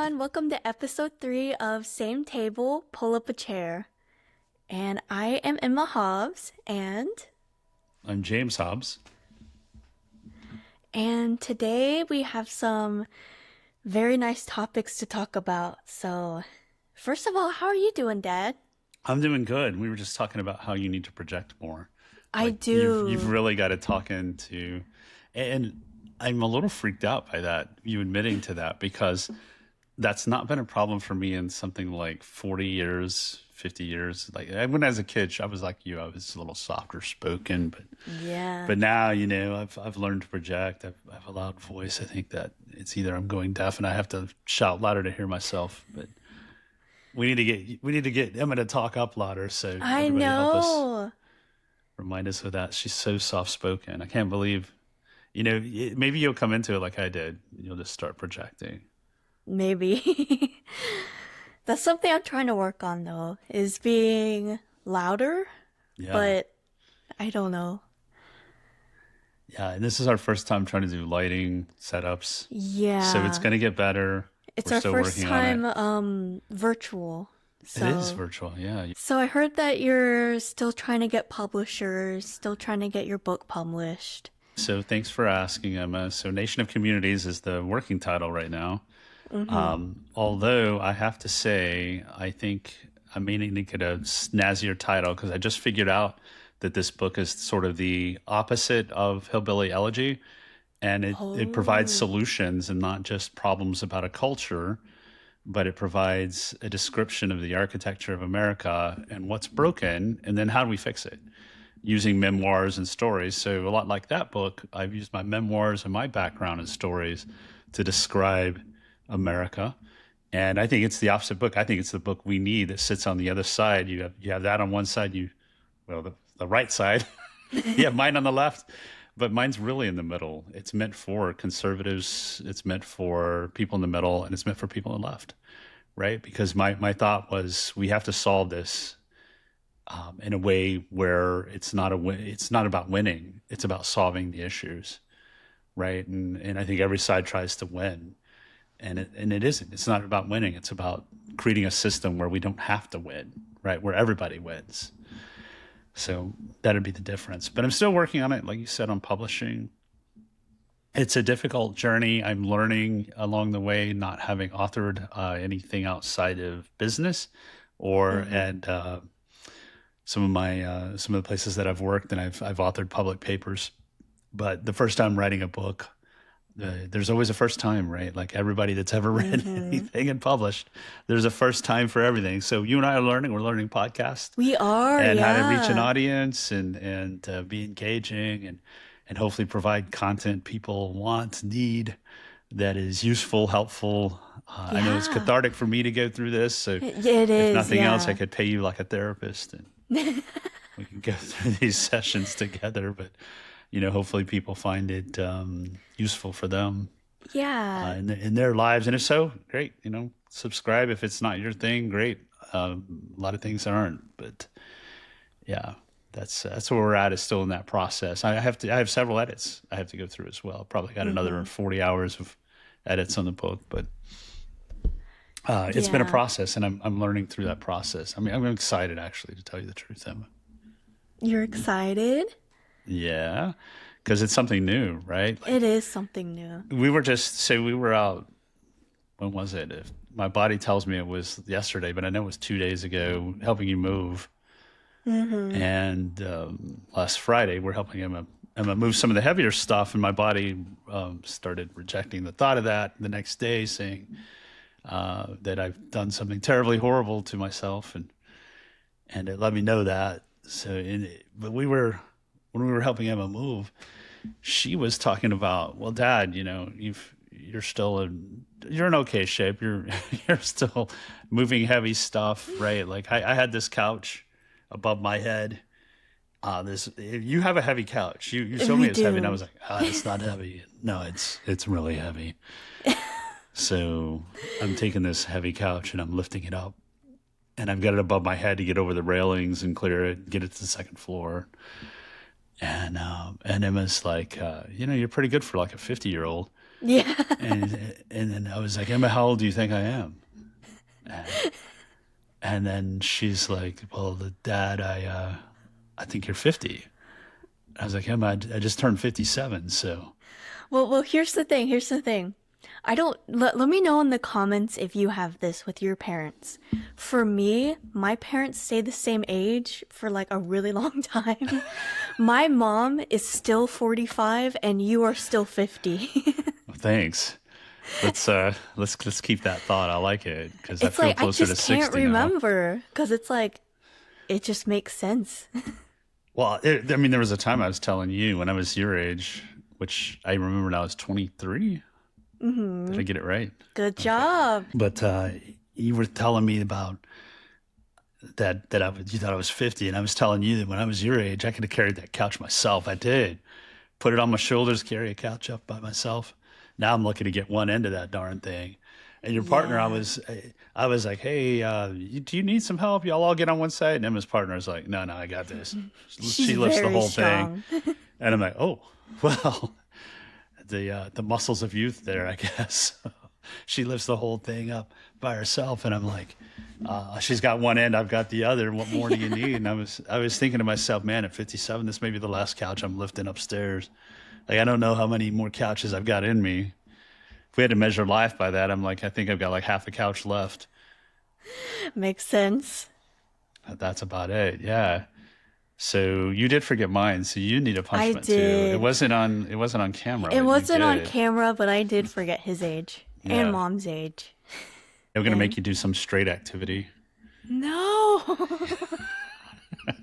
everyone. Welcome to episode 3 of Same Table, Pull Up a Chair. And I am Emma Hobbs, and I'm James Hobbs. today we have some very nice topics to talk about. So, first of all, how are you doing, Dad? I'm doing good. We were just talking about how you need to project more. I Like you've do. really got to talk into, and I'm a little freaked out by that, you admitting to that, because that's not been a problem for me in something like 40 years, 50 years. Like when I was a kid, I was like you, I was a little softer spoken, but Yeah. but now, I've learned to project. I've a loud voice. I think that it's either I'm going deaf and I have to shout louder to hear myself, but we need to get Emma to talk up louder. So I everybody help us know. remind us of that. She's so soft spoken. I can't believe, maybe you'll come into it like I did. You'll just start projecting. Maybe. That's something I'm trying to work on, though, is being louder, Yeah. but I don't know. Yeah. And this is our first time trying to do lighting setups. So it's Yeah. going to get better. It's We're our still first working on it. time virtual. It is So virtual. Yeah. so I heard that you're still trying to get publishers, still trying to get your book published. So thanks for asking, Emma. So Nation of Communities is the working title right now. Mm-hmm. Although I have to say, I think I may need to get a snazzier title because I just figured out that this book is sort of the opposite of Hillbilly Elegy, and it provides Oh. solutions and not just problems about a culture, but it provides a description of the architecture of America and what's broken, and then how do we fix it using memoirs and stories. So a lot like that book, I've used my memoirs and my background and stories to describe America. And I think it's the opposite book. I think it's the book we need that sits on the other side. You have that on one side, the right side. You have mine on the left, but mine's really in the middle. It's meant for conservatives, it's meant for people in the middle, and it's meant for people on the left, right? Because my thought was we have to solve this in a way where it's not about winning. It's about solving the issues, right? And I think every side tries to win, and it isn't. It's not about winning. It's about creating a system where we don't have to win, right? Where everybody wins. So that'd be the difference. But I'm still working on it, like you said, on publishing. It's a difficult journey. I'm learning along the way, not having authored anything outside of business, or Mm-hmm. and some of the places that I've worked, and I've authored public papers. But the first time writing a book, there's always a first time, right? Like everybody that's ever read Mm-hmm. anything and published, there's a first time for everything. So you and I are learning. We're learning podcast We are, and how to reach an yeah. audience and be engaging and hopefully provide content people want, need, that is useful, helpful. I know it's Yeah. cathartic for me to go through this. So It if is, nothing else, I yeah. could pay you like a therapist and we can go through these sessions together. But hopefully people find it useful for them Yeah. in their lives. And if so, great. Subscribe if it's not your thing. Great. A lot of things aren't, but yeah, that's where we're at. Is still in that process. I have several edits I have to go through as well. Probably got another Mm-hmm. 40 hours of edits on the book, but it's been a Yeah. process, and I'm learning through that process. I mean, I'm excited actually to tell you the truth, Emma. You're excited? Yeah, because it's something new, right? It Like is something new. we were out. When was it? If my body tells me it was yesterday, but I know it was 2 days ago. Helping you move, Mm-hmm. and last Friday we're helping Emma move some of the heavier stuff, and my body started rejecting the thought of that the next day, saying that I've done something terribly horrible to myself, and it let me know that. But when we were helping Emma move, she was talking about, well, Dad, you're in okay shape. You're still moving heavy stuff, right? Like I had this couch above my head. This you have a heavy couch. You told We me it's heavy, and I do. was like, it's not heavy. No, it's really heavy. So I'm taking this heavy couch and I'm lifting it up, and I've got it above my head to get over the railings and clear it, get it to the second floor. And Emma's like, you're pretty good for like a 50-year-old. Yeah. And then I was like, Emma, how old do you think I am? And, and then she's like, well, the dad, I think you're 50. I was like, Emma, I just turned 57. So Well, here's the thing. Here's the thing. I don't let me know in the comments if you have this with your parents. For me, my parents stay the same age for like a really long time. My mom is still 45 and you are still 50. thanks. Let's keep that thought. I like it because I It's feel like I closer to just can't 60 now. remember because it's like it just makes sense. Well, I mean, there was a time I was telling you when I was your age, which I remembered I was 23. Did I get it right? Good Okay. job. But you were telling me about you thought I was 50, and I was telling you that when I was your age, I could have carried that couch myself. I did. Put it on my shoulders, carry a couch up by myself. Now I'm lucky to get one end of that darn thing. And your partner, Yeah. I was like, hey, do you need some help? Y'all all get on one side. And Emma's partner is like, no, I got this. She's She lifts the very whole thing. strong. And I'm like, oh, well, the muscles of youth there, I guess. She lifts the whole thing up by herself, and I'm like, she's got one end, I've got the other. What more do you need? And I was thinking to myself, man, at 57, this may be the last couch I'm lifting upstairs. Like I don't know how many more couches I've got in me. If we had to measure life by that, I'm like, I think I've got like half a couch left. Makes sense. That's about it. Yeah. So you did forget mine. So you need a I punishment too. It did. wasn't on. It wasn't on camera, It but you wasn't on did. camera, but I did forget his age and Yeah. mom's age. They were gonna make And you do some straight activity. no,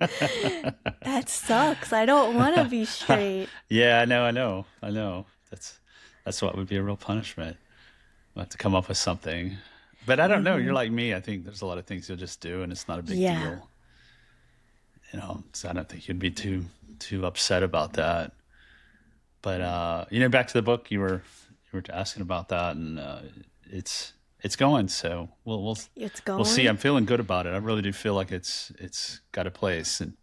that sucks. I don't want to be straight. Yeah, I know. That's what would be a real punishment. We'll have to come up with something. But I don't know. You're like me. I think there's a lot of things you'll just do, and it's not a big Yeah. deal. So I don't think you'd be too upset about that. But back to the book, you were asking about that, and it's going. So It's we'll see. going. I'm feeling good about it. I really do feel like it's got a place, and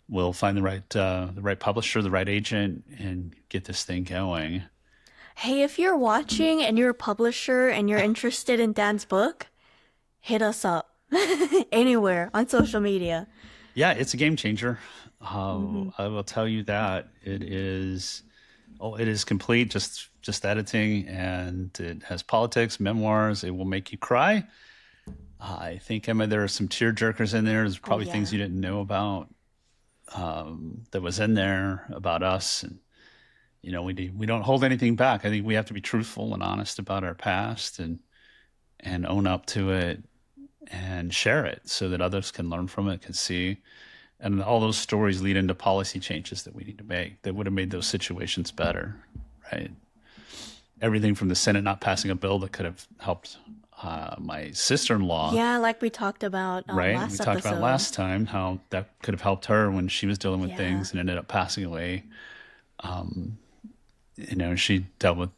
we'll find the right publisher, the right agent, and get this thing going. Hey, if you're watching and you're a publisher and you're interested in Dan's book, hit us up anywhere on social media. Yeah, it's a game changer. Hmm. I will tell you that it is. Oh, it is complete. Just editing, and it has politics, memoirs. It will make you cry. I think, Emma, there are some tear jerkers in there. There's Oh probably things yeah. you didn't know about that was in there about us, and we don't hold anything back. I think we have to be truthful and honest about our past, and own up to it and share it so that others can learn from it, can see. And all those stories lead into policy changes that we need to make that would have made those situations better, right? Everything from the Senate not passing a bill that could have helped my sister-in-law, Yeah, like we talked about right? We last talked about episode. last time how that could have helped her when she was dealing with Yeah. things and ended up passing away. She dealt with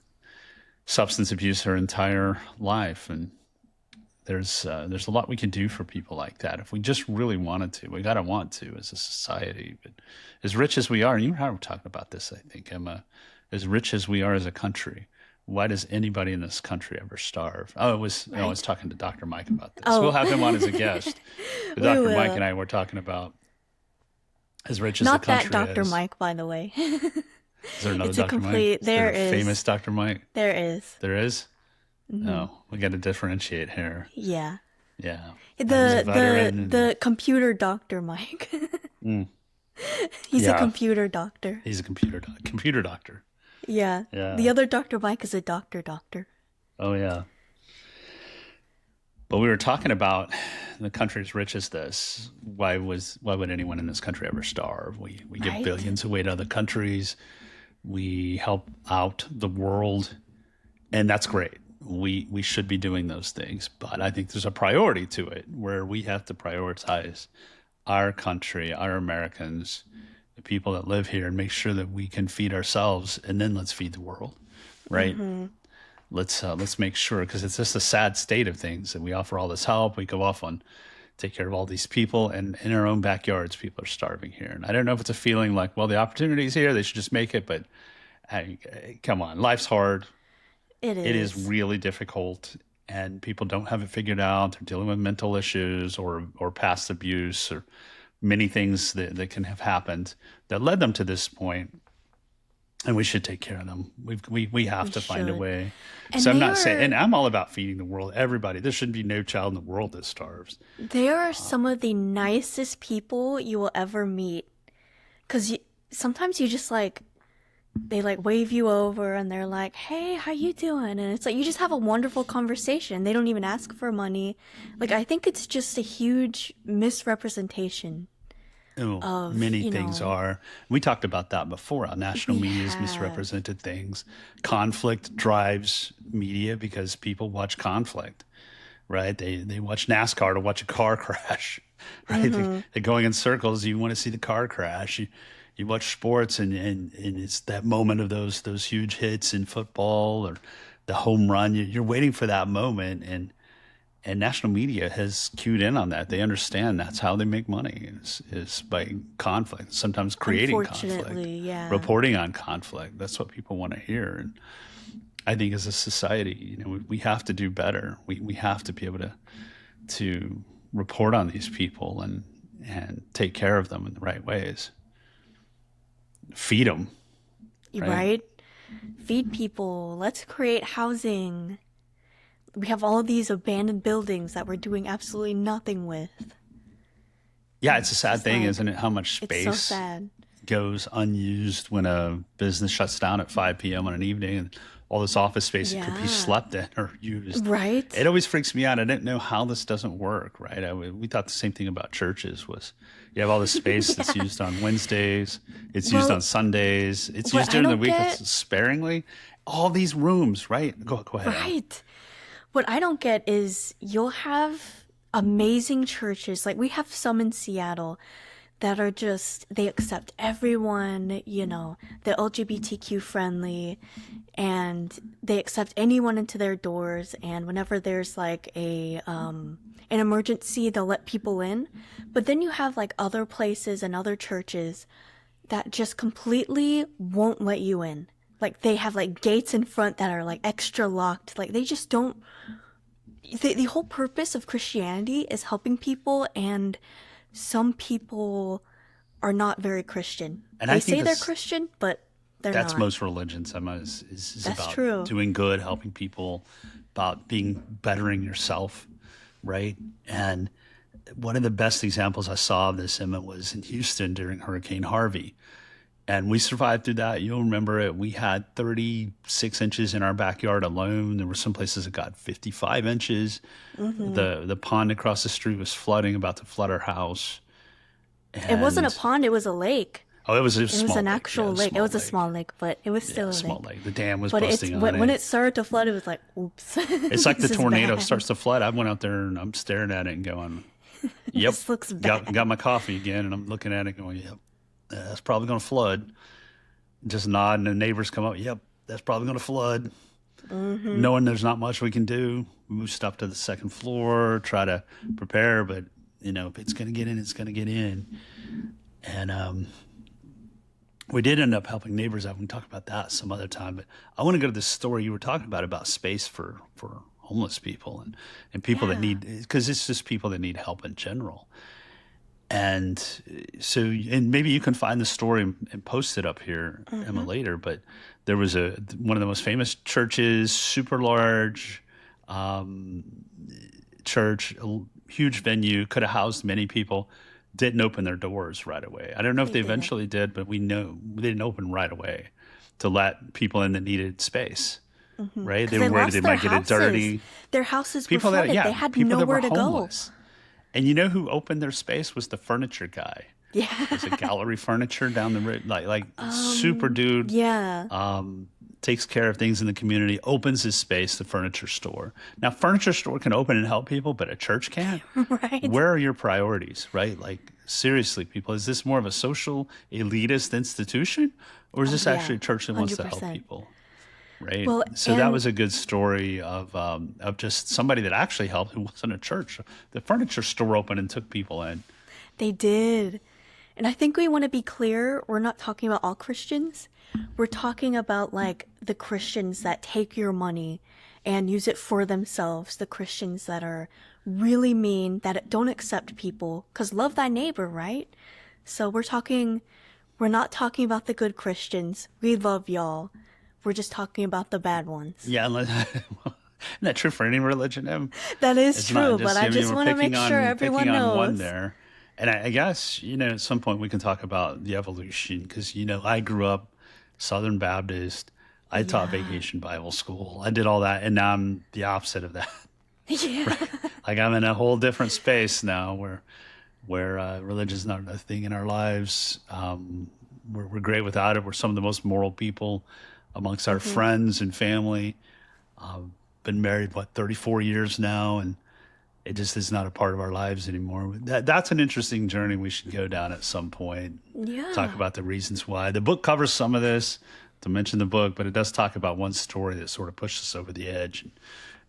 substance abuse her entire life, and there's a lot we can do for people like that if we just really wanted to. We gotta want to as a society. But as rich as we are, and you and I were talking about this, I think, Emma, as rich as we are as a country, why does anybody in this country ever starve? Oh, I was Right. talking to Dr. Mike about this. We'll Oh, have him on as a guest. But we Dr. Mike and will. I were talking about as rich as the Not that country Dr. is. Mike, by the way. Is there another It's a Dr. Mike? complete. Is there There a famous is. Dr. Mike? There is. There is? Hmm. No, we got to differentiate here. Yeah. Yeah. He's a The veteran and the computer doctor Mike. mm, He's a yeah, computer doctor. he's a computer doctor. Yeah. The Yeah. other Dr. Mike is a doctor doctor. Oh yeah. But we were talking about the country as rich as this. Why would anyone in this country ever starve? We give Right? billions away to other countries. We help out the world, and that's great. We should be doing those things, but I think there's a priority to it where we have to prioritize our country, our Americans, the people that live here, and make sure that we can feed ourselves, and then let's feed the world, right? Mm-hmm. Let's make sure, because it's just a sad state of things that we offer all this help. We go off on take care of all these people, and in our own backyards, people are starving here. And I don't know if it's a feeling like, well, the opportunity's here, they should just make it, but come on, life's hard. It It is is. really difficult, and people don't have it figured out. They're dealing with mental issues or past abuse or many things that can have happened that led them to this point, and we should take care of them. We We have to find a should. way. So And I'm not saying, and I'm all about feeding the world, everybody. There should be no child in the world that starves. they are some of the nicest people you will ever meet. Cause sometimes you just like they like wave you over and they're like, "Hey, how you doing?" And it's like you just have a wonderful conversation. They don't even ask for money. Like I think it's just a huge misrepresentation Oh, of, many things are. We talked about that before. How national we media has have. misrepresented things. Conflict drives media because people watch conflict, right? They watch NASCAR to watch a car crash, right? Mm-hmm. They're going in circles. You want to see the car crash. You watch sports and it's that moment of those huge hits in football or the home run. You're waiting for that moment, and national media has cued in on that. They understand that's how they make money is by conflict, sometimes creating conflict, Unfortunately, yeah. reporting on conflict. That's what people want to hear. And I think as a society, we have to do better. We have to be able to report on these people and take care of them in the right ways. Feed them, right? Right? Feed people. Let's create housing. We have all these abandoned buildings that we're doing absolutely nothing with. Yeah, it's a It's sad just thing, like, isn't it? How much it's so space sad. goes unused when a business shuts down at 5 p.m. on an evening and all this office space that could be Yeah. slept in or used. Right? It always freaks me out. I didn't know how this doesn't work, right? We thought the same thing about churches was you have all this space that's Yeah. used on Wednesdays, it's used Well, on Sundays, it's what used I during the don't week get, sparingly. All these rooms, right? Go ahead, Al. right? What I don't get is you'll have amazing churches. Like we have some in Seattle that are just, they accept everyone, they're LGBTQ friendly, and they accept anyone into their doors. And whenever there's like an emergency, they'll let people in. But then you have like other places and other churches that just completely won't let you in. Like they have like gates in front that are like extra locked. Like they just don't. The whole purpose of Christianity is helping people, and some people are not very Christian. And I They think say they're this Christian, but they're that's not. most religions. Is That's about true. doing good, helping people, about being bettering yourself, right? And one of the best examples I saw of this, Emmett, was in Houston during Hurricane Harvey. And we survived through that. You'll remember it. We had 36 inches in our backyard alone. There were some places that got 55 inches. Hmm. The pond across the street was flooding, about to flood our house. It wasn't a And pond, it was a lake. oh, it was a It was small an lake. Yeah, actual a lake. It small was a lake. small lake, but it was Yeah, still a a small lake. lake. The dam was But it's busting on when it. it started to flood, it was like, oops, It's like the this is tornado bad. starts to flood. I went out there and I'm staring at it and going, "Yep, This looks got bad. my coffee again." And I'm looking at it going, "Yep, that's probably going to flood." Just nod, and the neighbors come up. Yep, that's probably going to flood. Hmm. Knowing there's not much we can do, we move stuff to the second floor, try to prepare. But if it's going to get in, it's going to get in. And we did end up helping neighbors out. We can talk about that some other time. But I want to go to this story you were talking about space for homeless people and people that Yeah. need, because it's just people that need help in general. And so, and maybe you can find the story and post it up here, Emma, Hmm. later. But there was one of the most famous churches, super large um, church, a huge venue, could have housed many people. Didn't open their doors right away. I don't know if They they didn't. eventually did, but we know they didn't open right away to let people in that needed space. Right? Because They were they worried they lost their might get it houses. dirty. Their houses were People that, flooded. yeah, They had people that were nowhere to go. homeless. And you know who opened their space was the furniture guy. Yeah. There's a gallery furniture down the road, like super dude, Yeah. takes care of things in the community, opens his space, the furniture store. Now, furniture store can open and help people, but a church can't. Right. Where are your priorities, right? Like, seriously, people, is this more of a social elitist institution, or is Oh, this yeah. actually a church that wants to help 100%. people? Right. Well, So that and was a good story of just somebody that actually helped who wasn't a church. The furniture store opened and took people in. they did. And I think we want to be clear, we're not talking about all Christians. We're talking about like the Christians that take your money and use it for themselves, the Christians that are really mean, that don't accept people, because love thy neighbor, right? So we're not talking about the good Christians. We love y'all. We're just talking about the bad ones. Yeah, isn't that true for any religion, Em? That is It's not true, but just, I I mean, just we're want to make sure picking everyone on one knows. there. And I guess, at some point we can talk about the evolution because, I grew up Southern Baptist. I taught Yeah. vacation Bible school. I did all that. And now I'm the opposite of that. Yeah. Like I'm in a whole different space now where religion's not a thing in our lives. We're great without it. We're some of the most moral people amongst our Hmm. friends and family. Been married, 34 years now, and it just is not a part of our lives anymore. That's an interesting journey we should go down at some point. Talk Yeah. about the reasons why. The book covers some of this, to mention the book, but it does talk about one story that sort of pushed us over the edge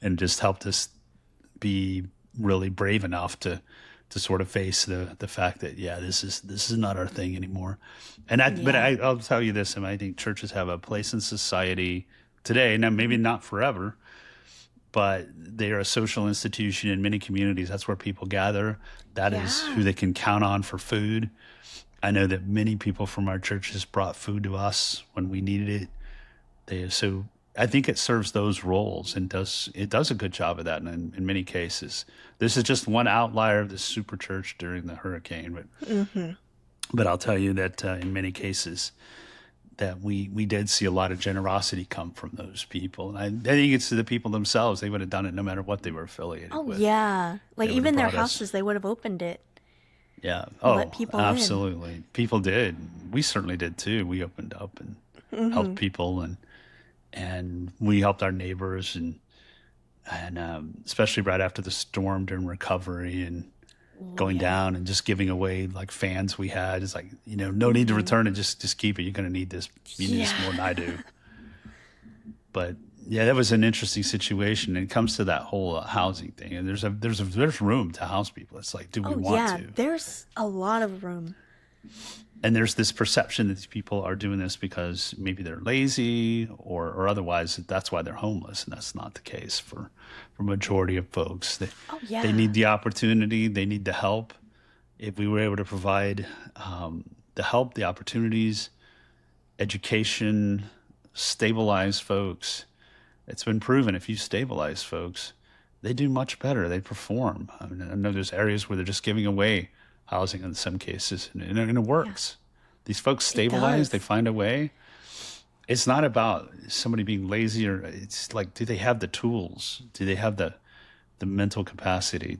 and just helped us be really brave enough to sort of face the fact that this is not our thing anymore. Yeah. I'll tell you this, and I think churches have a place in society today. Now maybe not forever, but they are a social institution in many communities. That's where people gather. That is Yeah. who they can count on for food. I know that many people from our churches brought food to us when we needed it. So I think it serves those roles and does a good job of that in many cases. This is just one outlier of the super church during the hurricane, Hmm. but I'll tell you that in many cases that we did see a lot of generosity come from those people. And I think it's to the people themselves. They would have done it no matter what they were affiliated Oh, with. yeah. Like They would have even their brought us. houses, they would have opened it, Yeah. let Oh, people in. absolutely. People did. We certainly did too. We opened up and helped Hmm. people and we helped our neighbors and especially right after the storm during recovery and Oh, going yeah. down and just giving away like fans we had. It's like, no need to Hmm. return it. Just keep it. You're going to need this. You need Yeah. this more than I do. But yeah, that was an interesting situation. And it comes to that whole housing thing, and there's room to house people. It's like, do we Oh, want yeah. to? There's a lot of room. And there's this perception that these people are doing this because maybe they're lazy or otherwise that's why they're homeless, and that's not the case for majority of folks. Oh, They yeah. need the opportunity, they need the help. If we were able to provide the help, the opportunities, education, stabilize folks, it's been proven if you stabilize folks, they do much better. They perform. I mean, I know there's areas where they're just giving away housing in some cases, and it Yeah. works. These folks It stabilize. They does. find a way. It's not about somebody being lazy, or it's like, do they have the tools? Do they have the mental capacity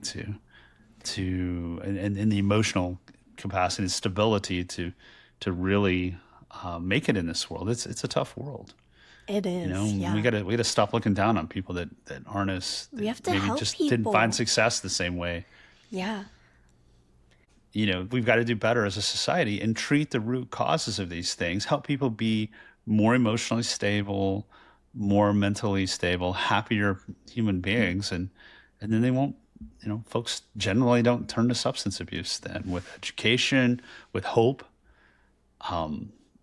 and the emotional capacity and stability to really make it in this world? It's a tough world. It is. We Yeah. gotta stop looking down on people that aren't We that have to maybe help just didn't find people. success the same way. Yeah. We've got to do better as a society and treat the root causes of these things, help people be more emotionally stable, more mentally stable, happier human Mhm. beings. And then they won't, folks generally don't turn to substance abuse then with education, with hope.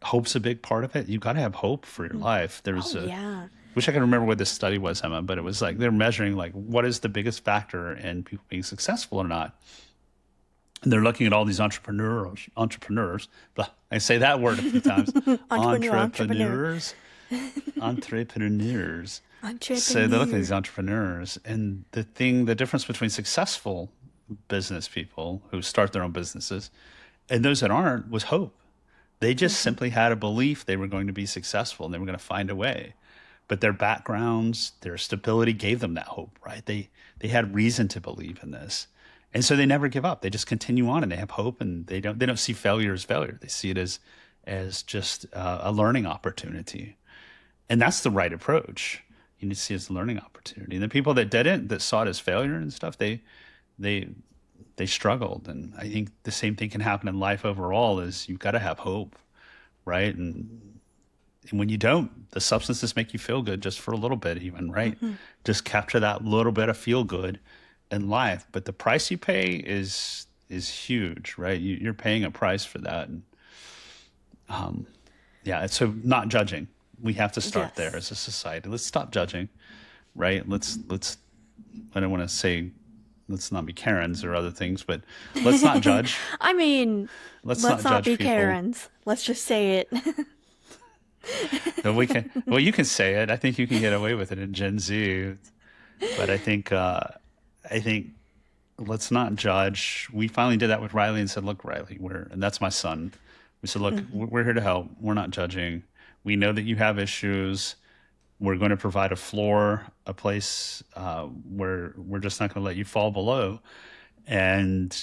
Hope's a big part of it. You've got to have hope for your Mhm. life. Oh, yeah. Wish I could remember what this study was, Emma, but it was like they're measuring like what is the biggest factor in people being successful or not. And they're looking at all these entrepreneurs. Blah, I say that word a few times. Entrepreneur. Entrepreneurs, entrepreneurs. So they look at Entrepreneur. these entrepreneurs, and the difference between successful business people who start their own businesses and those that aren't was hope. They just Hmm. simply had a belief they were going to be successful and they were going to find a way. But their backgrounds, their stability gave them that hope, right? They had reason to believe in this. And so they never give up. They just continue on and they have hope, and they don't see failure as failure. They see it as just a learning opportunity. And that's the right approach. You need to see it as a learning opportunity. And the people that didn't, that saw it as failure and stuff, they they struggled. And I think the same thing can happen in life overall is you've got to have hope, right? And when you don't, the substances make you feel good just for a little bit, even, right? Hmm. Just capture that little bit of feel good in life. But the price you pay is huge, right? You're paying a price for that. And Yeah, so not judging. We have to start there Yes. as a society. Let's stop judging, right? Let's I don't want to say let's not be Karens or other things, but let's not judge. I mean, Let's let's not not judge be people. Karens. Let's just say it. But we can, well, you can say it. I think you can get away with it in Gen Z, but I think let's not judge. We finally did that with Riley and said, look, Riley, and that's my son. We said, look, Mhm. we're here to help. We're not judging. We know that you have issues. We're going to provide a floor, a place where we're just not going to let you fall below. And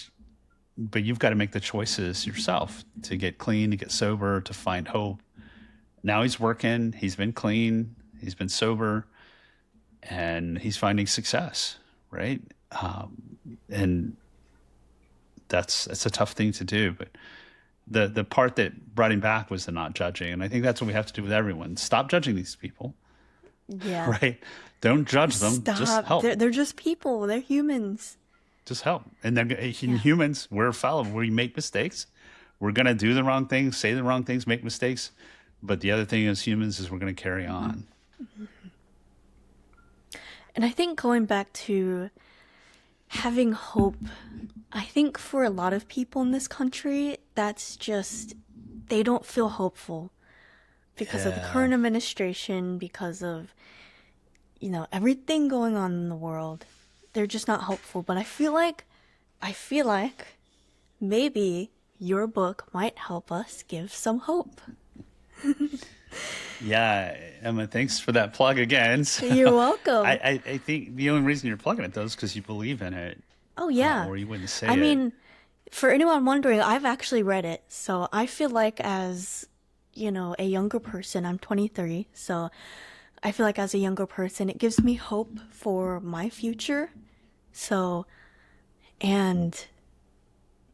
but you've got to make the choices yourself to get clean, to get sober, to find hope. Now he's working. He's been clean. He's been sober, and he's finding success. Right, and that's a tough thing to do. But the part that brought him back was the not judging, and I think that's what we have to do with everyone. Stop judging these people. Yeah. Right? Don't judge them. Just Stop. help. They're just people. They're humans. Just help. And then in Yeah. humans, we're fallible. We make mistakes. We're gonna do the wrong things, say the wrong things, make mistakes. But the other thing as humans is we're gonna carry on. And I think going back to having hope, I think for a lot of people in this country, that's just, they don't feel hopeful because of the Yeah. current administration, because of, everything going on in the world. They're just not hopeful. But I feel like maybe your book might help us give some hope. Yeah, Emma, thanks for that plug again. So You're welcome. I think the only reason you're plugging it though is because you believe in it, Oh, yeah. or you wouldn't say I it. mean, for anyone wondering, I've actually read it. So I feel like, as, a younger person, I'm 23. So I feel like as a younger person, it gives me hope for my future. So, and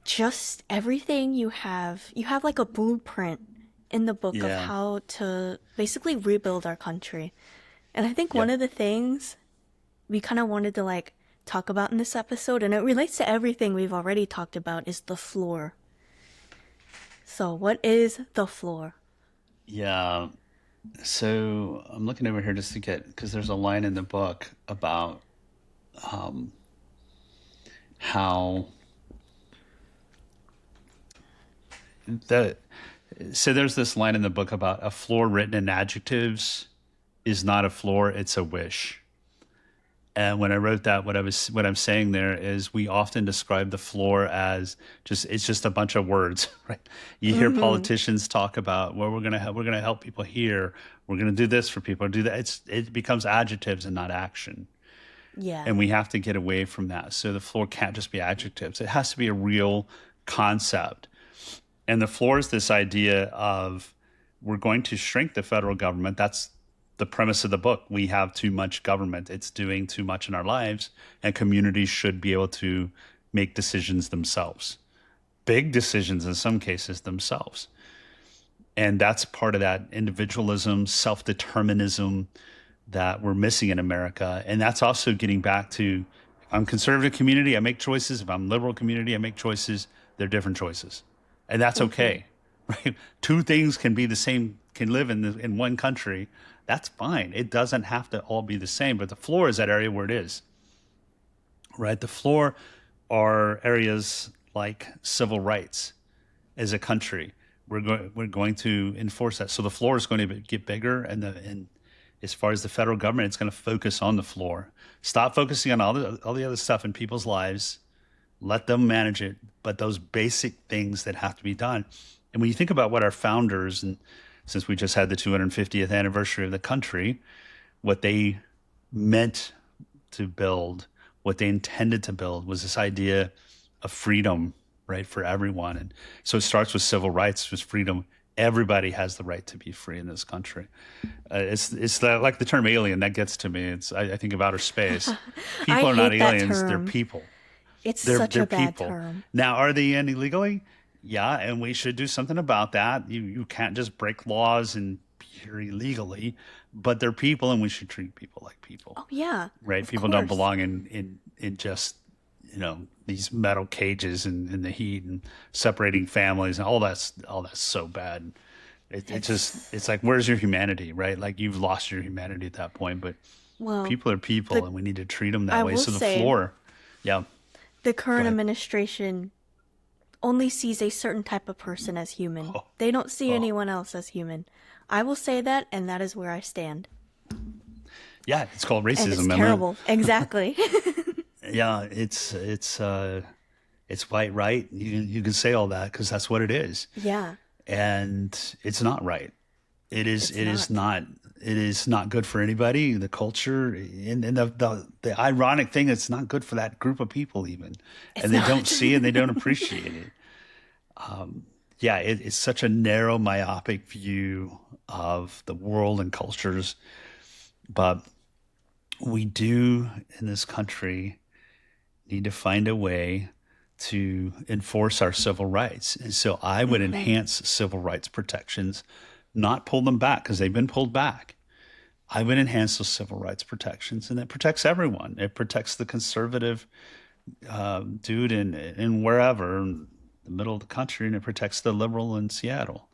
just everything you have like a blueprint in the book of Yeah. how to basically rebuild our country. And I think one Yep. of the things we kind of wanted to like talk about in this episode, and it relates to everything we've already talked about, is the floor. So, what is the floor? Yeah. So I'm looking over here just to get because there's a line in the book about how the so there's this line in the book about a floor written in adjectives is not a floor, it's a wish. And when I wrote that, what I'm saying there is we often describe the floor as just it's just a bunch of words, right? You hear Mm-hmm. politicians talk about well, we're gonna help people here, we're gonna do this for people, do that. It becomes adjectives and not action. Yeah. And we have to get away from that. So the floor can't just be adjectives. It has to be a real concept. And the floor is this idea of we're going to shrink the federal government. That's the premise of the book. We have too much government. It's doing too much in our lives, and communities should be able to make decisions themselves, big decisions in some cases themselves. And that's part of that individualism, self determinism that we're missing in America. And that's also getting back to if I'm conservative community, I make choices. If I'm liberal community, I make choices. They're different choices. And that's Mm-hmm. okay, right? Two things can be the same, can live in one country. That's fine. It doesn't have to all be the same, but the floor is that area where it is, right? The floor are areas like civil rights as a country. We're going to enforce that. So the floor is going to get bigger, and as far as the federal government, it's going to focus on the floor. Stop focusing on all the other stuff in people's lives. Let them manage it, but those basic things that have to be done. And when you think about what our founders, and since we just had the 250th anniversary of the country, what they meant to build, what they intended to build was this idea of freedom, right, for everyone. And so it starts with civil rights, with freedom. Everybody has the right to be free in this country. Like the term alien that gets to me. I think of outer space. I People are not hate that aliens; they're term. people. It's such They're a bad people. term. Now, are they in illegally? Yeah, and we should do something about that. You can't just break laws and be here illegally, but they're people, and we should treat people like people, Oh, yeah, right? of People don't course. belong in just these metal cages and in the heat and separating families and all that's so bad. It just, It's, it's like, where's your humanity, right? Like you've lost your humanity at that point, but well, people are people the and we need to treat them that I way. will So the say floor, yeah, the go current ahead. administration only sees a certain type of person as human. Oh, They don't see oh, anyone else as human. I will say that, and that is where I stand. yeah, it's called And it's racism, Emma. terrible. Exactly. Yeah, it's white right. You can say all that because that's what it is, Yeah, and it's not right. it's It is not. not it is not good for anybody. The culture and the ironic thing, it's not good for that group of people even, It's and they don't not. see it and they don't appreciate it. Yeah, it's such a narrow, myopic view of the world and cultures, but we do in this country need to find a way to enforce our civil rights. And so I would Hmm. enhance civil rights protections, not pull them back because they've been pulled back. I would enhance those civil rights protections, and it protects everyone. It protects the conservative dude in wherever, in the middle of the country, and it protects the liberal in Seattle.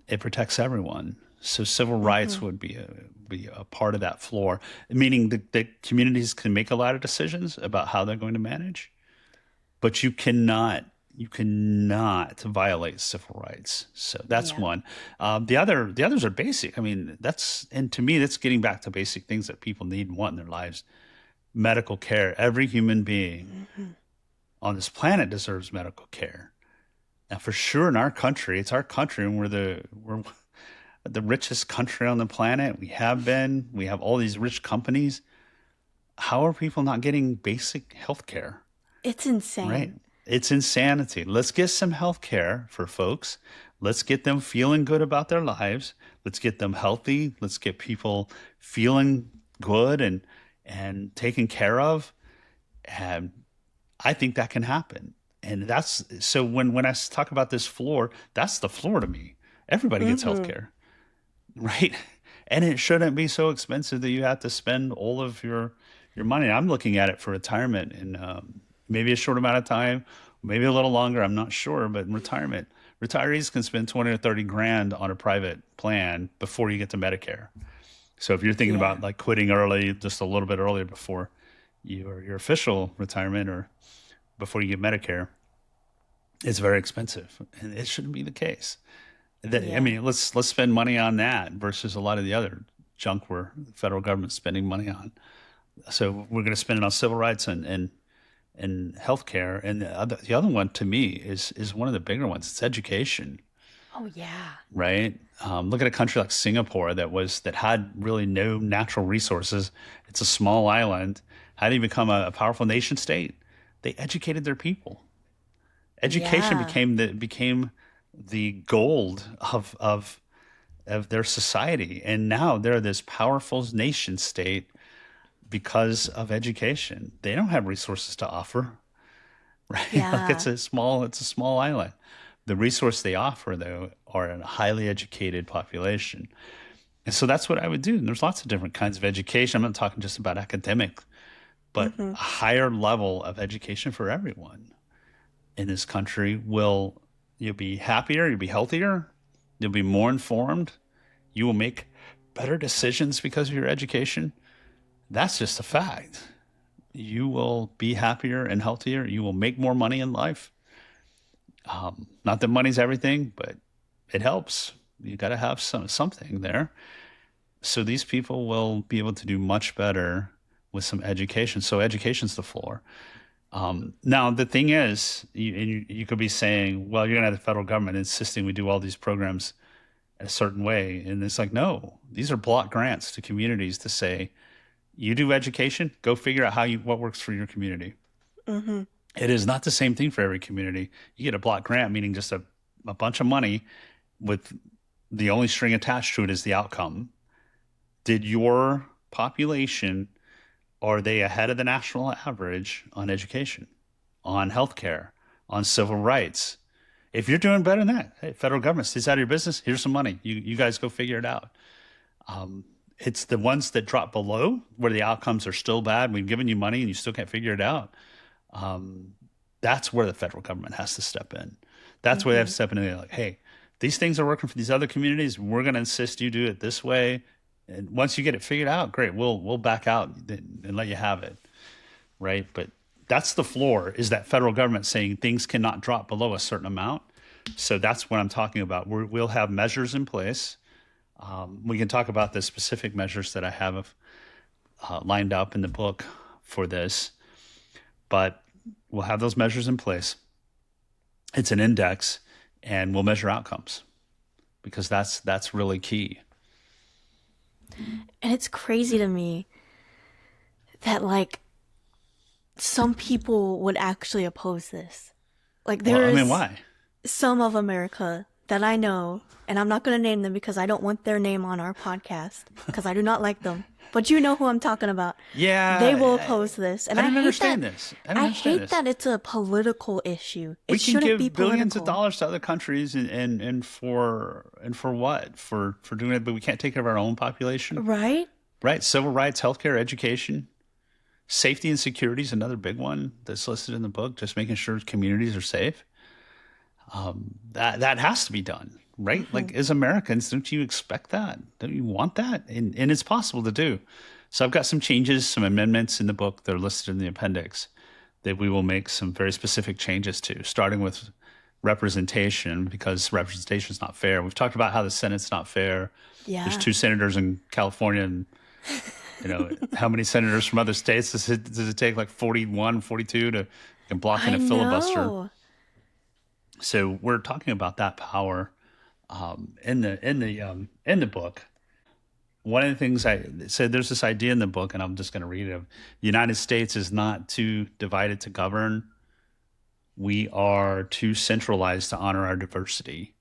It protects everyone. So civil rights Hmm. would be a part of that floor, meaning that communities can make a lot of decisions about how they're going to manage, but you cannot violate civil rights. So that's Yeah. one. The others are basic. I mean, that's and to me that's getting back to basic things that people need and want in their lives. Medical care. Every human being Hmm. on this planet deserves medical care. Now, for sure, in our country, it's our country, and we're the richest country on the planet. We have been. We have all these rich companies. How are people not getting basic health care? It's Right. insane. It's insanity. Let's get some health care for folks. Let's get them feeling good about their lives. Let's get them healthy. Let's get people feeling good and taken care of. And I think that can happen. And that's so when I talk about this floor, that's the floor to me. Everybody gets health Hmm. care, right? And it shouldn't be so expensive that you have to spend all of your money. I'm looking at it for retirement in maybe a short amount of time, maybe a little longer. I'm not sure, but in retirement, retirees can spend 20 or 30 grand on a private plan before you get to Medicare. So if you're thinking Yeah. about like quitting early, just a little bit earlier before your official retirement or before you get Medicare, it's very expensive, and it shouldn't be the case. I Yeah. mean, let's spend money on that versus a lot of the other junk where the federal government's spending money on. So we're going to spend it on civil rights and healthcare, and the other one to me is one of the bigger ones. It's education, Oh, yeah. right? Look at a country like Singapore that had really no natural resources. It's a small island. How do you become a powerful nation state? They educated their people. Education Yeah. became the gold of their society. And now they're this powerful nation state because of education. They don't have resources to offer, right? Like Yeah. it's a small island. The resource they offer though are a highly educated population. And so that's what I would do. And there's lots of different kinds of education. I'm not talking just about academic, but Hmm. a higher level of education for everyone in this country will you'll be happier, you'll be healthier, you'll be more informed, you will make better decisions because of your education. That's just a fact. You will be happier and healthier. You will make more money in life. Not that money's everything, but it helps. You got to have something there. So these people will be able to do much better with some education. So education's the floor. Now the thing is, you could be saying, well, you're going to have the federal government insisting we do all these programs a certain way, and it's like, no, these are block grants to communities to say, you do education, go figure out what works for your community. Hmm. It is not the same thing for every community. You get a block grant, meaning just a bunch of money with the only string attached to it is the outcome. Did your population, are they ahead of the national average on education, on healthcare, on civil rights? If you're doing better than that, hey, federal government stays out of your business. Here's some money. You guys go figure it out. It's the ones that drop below where the outcomes are still bad. We've given you money and you still can't figure it out. That's where the federal government has to step in. That's where they have Hmm. to step in and be like, hey, these things are working for these other communities. We're going to insist you do it this way. And once you get it figured out, great, we'll back out and let you have it, right? But that's the floor, is that federal government saying things cannot drop below a certain amount. So that's what I'm talking about. We'll have measures in place. We can talk about the specific measures that I have lined up in the book for this, but we'll have those measures in place. It's an index, and we'll measure outcomes, because that's really key. And it's crazy to me that like some people would actually oppose this. Like Well, I mean, there's why? some of America that I know, and I'm not going to name them because I don't want their name on our podcast because I do not like them. But you know who I'm talking about. Yeah, They will oppose this, and I don't hate understand that. this. I don't I understand hate this. that it's a political issue. It We can shouldn't be give billions of political, dollars to other countries, and for what? For doing it, but we can't take care of our own population, right? right? Civil rights, healthcare, education, safety and security is another big one that's listed in the book. Just making sure communities are safe. That has to be done, right? Like, as Americans, don't you expect that? Don't you want that? And it's possible to do. So I've got some changes, some amendments in the book that are listed in the appendix that we will make some very specific changes to, starting with representation, because representation is not fair. We've talked about how the Senate's not fair. There's Yeah. 2 senators in California, and how many senators from other states does it take? Like 41, 42 to block in I a filibuster. know. So we're talking about that power in the book. One of the things I said, there's this idea in the book, and I'm just going to read it. The United States is not too divided to govern. We are too centralized to honor our diversity.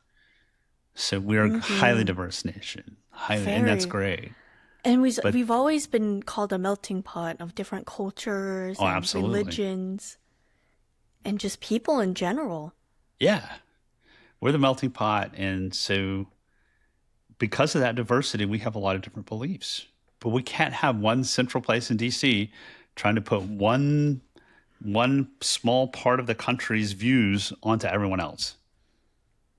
So we're a highly diverse nation, and that's Very. great. And But we've always been called a melting pot of different cultures oh, and absolutely, religions and just people in general. yeah, we're the melting pot, and so because of that diversity, we have a lot of different beliefs. But we can't have one central place in DC trying to put one small part of the country's views onto everyone else,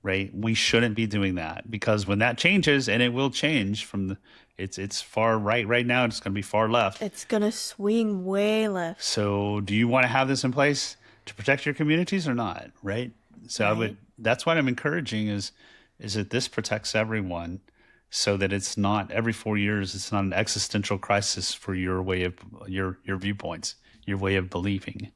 right? We shouldn't be doing that, because when that changes, and it will change from it's far right now, it's going to be far left. It's gonna swing way left, So do you want to have this in place to protect your communities or not, right? So right? that's what I'm encouraging, is that this protects everyone, so that it's not every 4 years, it's not an existential crisis for your way of your viewpoints, your way of believing.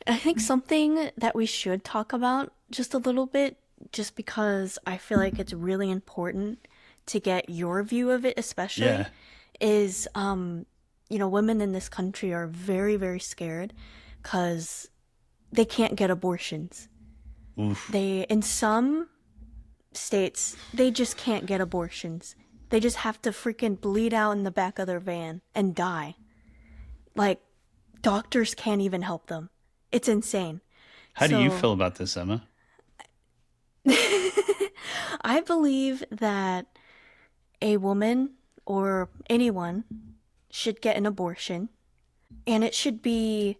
I think something that we should talk about just a little bit, just because I feel like it's really important to get your view of it, especially, Yeah. is women in this country are very, very scared because they can't get abortions. Oof. In some states, they just can't get abortions. They just have to freaking bleed out in the back of their van and die. Like, doctors can't even help them. It's insane. How do you So, feel about this, Emma? I believe that a woman or anyone should get an abortion, and it should be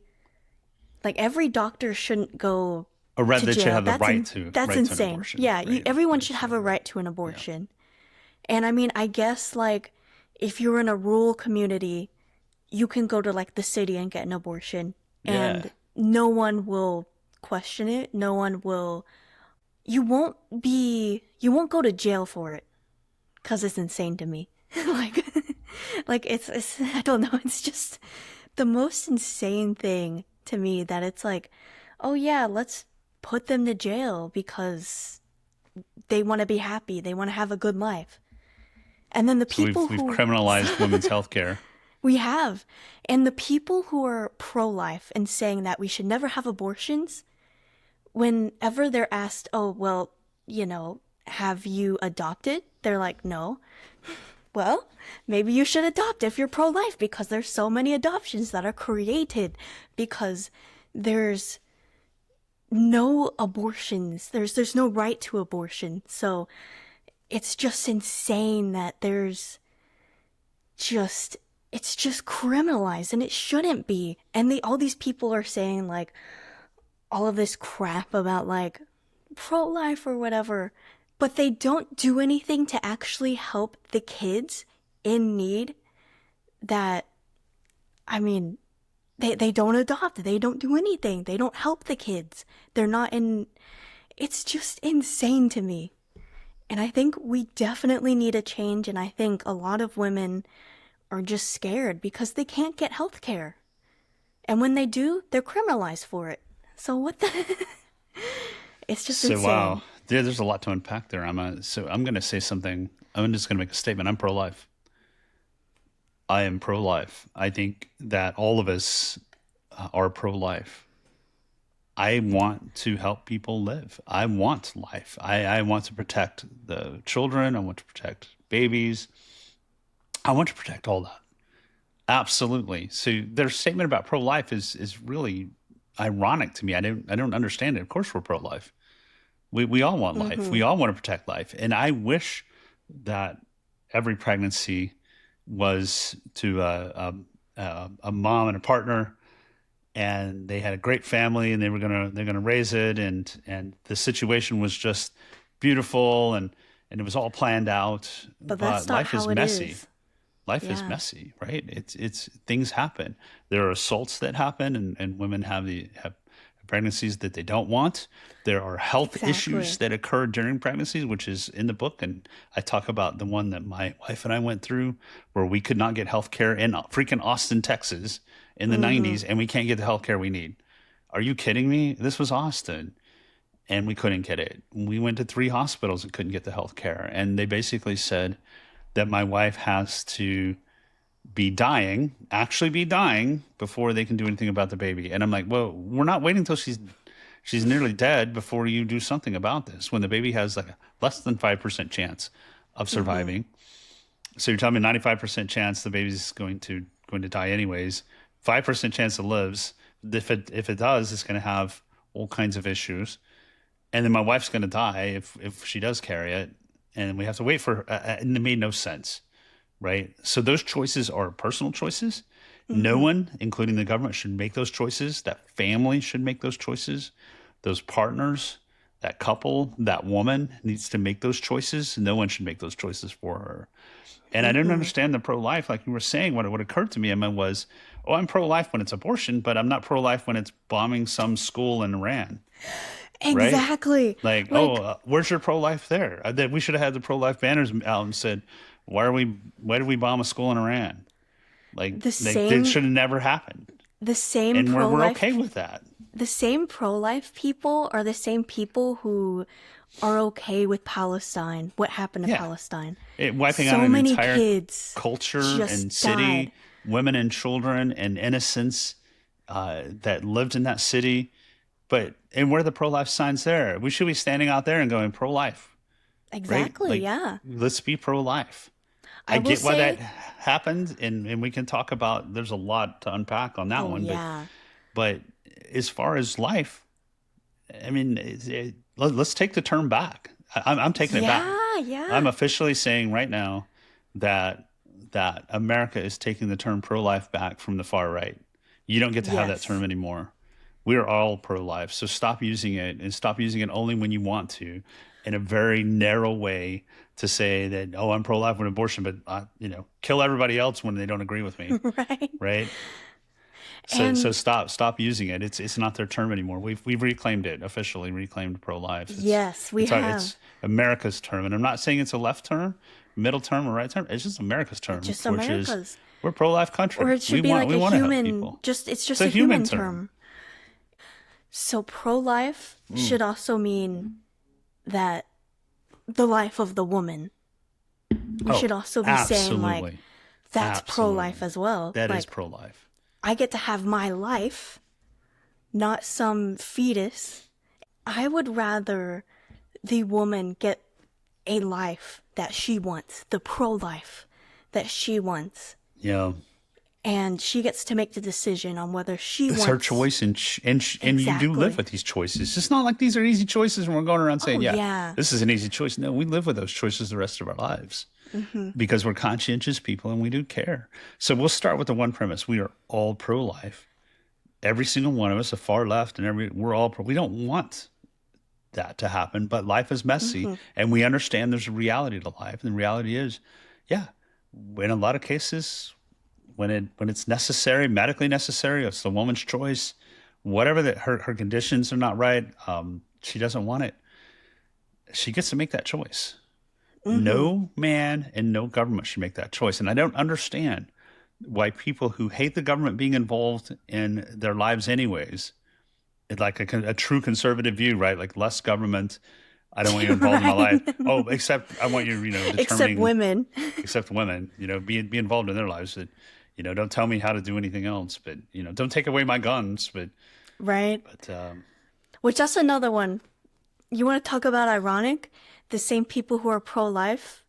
like every doctor shouldn't go Or rather, to they should jail. have the right That's to an insane. abortion. Yeah, Right. everyone Right. should have a right to an abortion. And I mean, I guess like if you're in a rural community, you can go to like the city and get an abortion, Yeah. and no one will question it. No one will. You won't go to jail for it because it's insane to me. like, like it's I don't know. It's just the most insane thing to me that it's like, oh yeah, let's put them to jail because they want to be happy. They want to have a good life. And then the So people we've who criminalized women's health care. we have, and the people who are pro-life and saying that we should never have abortions, whenever they're asked, oh, well, have you adopted? They're like, no. Well, maybe you should adopt if you're pro-life because there's so many adoptions that are created because there's no abortions. There's no right to abortion. So it's just insane that it's just criminalized and it shouldn't be. And all these people are saying like all of this crap about like pro-life or whatever. but they don't do anything to actually help the kids in need that, I mean, they don't adopt, they don't do anything, they don't help the kids. They're not in, it's just insane to me. And I think we definitely need a change, and I think a lot of women are just scared because they can't get health care. And when they do, they're criminalized for it. So what the it's just So wow, insane. there's a lot to unpack there. So I'm going to say something. I'm just going to make a statement. I'm pro-life. I am pro-life. I think that all of us are pro-life. I want to help people live. I want life. I want to protect the children. I want to protect babies. I want to protect all that. Absolutely. So their statement about pro-life is really ironic to me. I don't understand it. Of course we're pro-life. We all want life. Mm-hmm. We all want to protect life. And I wish that every pregnancy was to a mom and a partner, and they had a great family, and they're gonna raise it, and the situation was just beautiful, and it was all planned out. But that's But not life is how it messy. is. Life is Yeah, messy, right? It's things happen. There are assaults that happen, and women have pregnancies that they don't want. There are health issues exactly. that occur during pregnancies, which is in the book, and I talk about the one that my wife and I went through, where we could not get health care in freaking Austin, Texas, in the Mm-hmm. 90s, and we can't get the health care we need. Are you kidding me? This was Austin, and we couldn't get it. We went to 3 hospitals and couldn't get the health care, and they basically said that my wife has to actually be dying before they can do anything about the baby. And I'm like, well, we're not waiting until she's nearly dead before you do something about this. When the baby has like a less than 5% chance of Mm-hmm. surviving. So you're telling me 95% chance the baby's going to die anyways. 5% chance it lives. If it does, it's going to have all kinds of issues. And then my wife's going to die if she does carry it, and we have to wait for her. And it made no sense, right? So those choices are personal choices. No Mm-hmm. one, including the government, should make those choices. That family should make those choices. Those partners, that couple, that woman needs to make those choices. No one should make those choices for her. And I didn't Mm-hmm. understand the pro-life, like you were saying. What occurred to me, Emma, was, oh, I'm pro-life when it's abortion, but I'm not pro-life when it's bombing some school in Iran, right? Exactly. Like, oh, Like where's your pro-life there? That we should have had the pro-life banners out and said, why did we bomb a school in Iran? the Like that same should have never happened, the same and we're pro-life okay with that. the same pro-life people are the same people who are okay with Palestine. What happened to Yeah, Palestine? wiping out So an many entire kids culture just and died. city, women and children and innocents that lived in that city. And where are the pro-life signs there? We should be standing out there and going pro-life, right? Exactly, Like, yeah. let's be pro-life. I I will get why that say, happened, and we can talk about. There's a lot to unpack on that oh one, yeah. but as far as life, I mean, let's take the term back. I'm taking it back. Yeah, I'm yeah. officially saying right now that America is taking the term pro-life back from the far right. You don't get to have that Yes. term anymore. We are all pro-life, so stop using it, and stop using it only when you want to, in a very narrow way, to say that, oh, I'm pro-life with abortion, but kill everybody else when they don't agree with me, Right? right? So And stop using it. It's not their term anymore. We've reclaimed it, officially reclaimed pro-life. yes, we have It's America's term, and I'm not saying it's a left term, middle term, or right term. It's just America's term, just which is America's. we're pro-life Or country. it should be like We a want to help human, people. just it's It's just a a human human term. term. So pro-life Mm. should also mean that the life of the woman. We Oh, should also be saying like absolutely, that's pro-life absolutely. as well. That is Like pro-life. I get to have my life, not some fetus. I would rather the woman get a life that she wants, the pro-life that she wants, Yeah, and she gets to make the decision on whether she it's her wants choice, and you do live exactly. with these choices. It's not like these are easy choices, and we're going around Oh saying, "Yeah, yeah. this is an easy choice." No, we live with those choices the rest of our lives, Mm-hmm. because we're conscientious people and we do care. So we'll start with the one premise: we are all pro-life. Every single one of us, the far left and we're all pro. We don't want that to happen, but life is messy, Hmm. and we understand there's a reality to life. And the reality is, yeah, in a lot of cases, when it's necessary, medically necessary, it's the woman's choice, whatever that her conditions are not right, she doesn't want it. She gets to make that choice. Hmm. No man and no government should make that choice. And I don't understand why people who hate the government being involved in their lives anyways, it's like a true conservative view, right? Like less government. I don't want you involved in my Right. life. Oh, except I want you, Except determining, women. except women, be involved in their lives. That, don't tell me how to do anything else, but, don't take away my guns. Right. But, Which that's another one. You want to talk about ironic? The same people who are pro-life,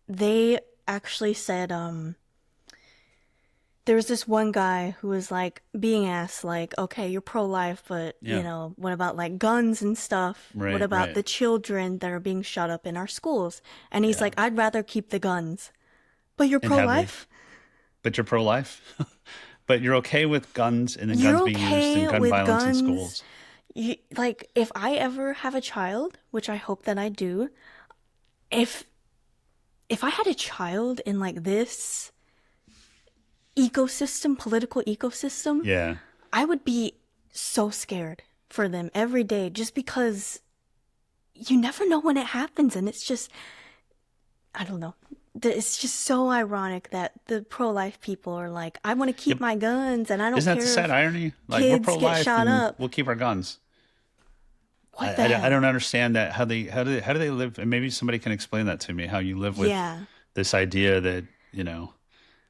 they actually said, there was this one guy who was like being asked, like, okay, you're pro-life, but yeah, what about like guns and stuff? What right, about right. the children that are being shot up in our schools? And he's Yeah. like, I'd rather keep the guns. But you're And have the, pro-life? but you're pro-life, but you're okay with guns and then guns You're being used and okay gun with violence in guns? schools. Like, if I ever have a child, which I hope that I do, if if I had a child in like this ecosystem, political ecosystem, Yeah. I would be so scared for them every day just because you never know when it happens. And it's just, I don't know. It's just so ironic that the pro life people are like, I want to keep Yep. my guns and I don't Isn't that the care sad if irony? Like we're kids get pro-life shot and up. we'll keep our guns. What the I hell? don't understand that how do they live, and maybe somebody can explain that to me, how you live with Yeah. this idea that,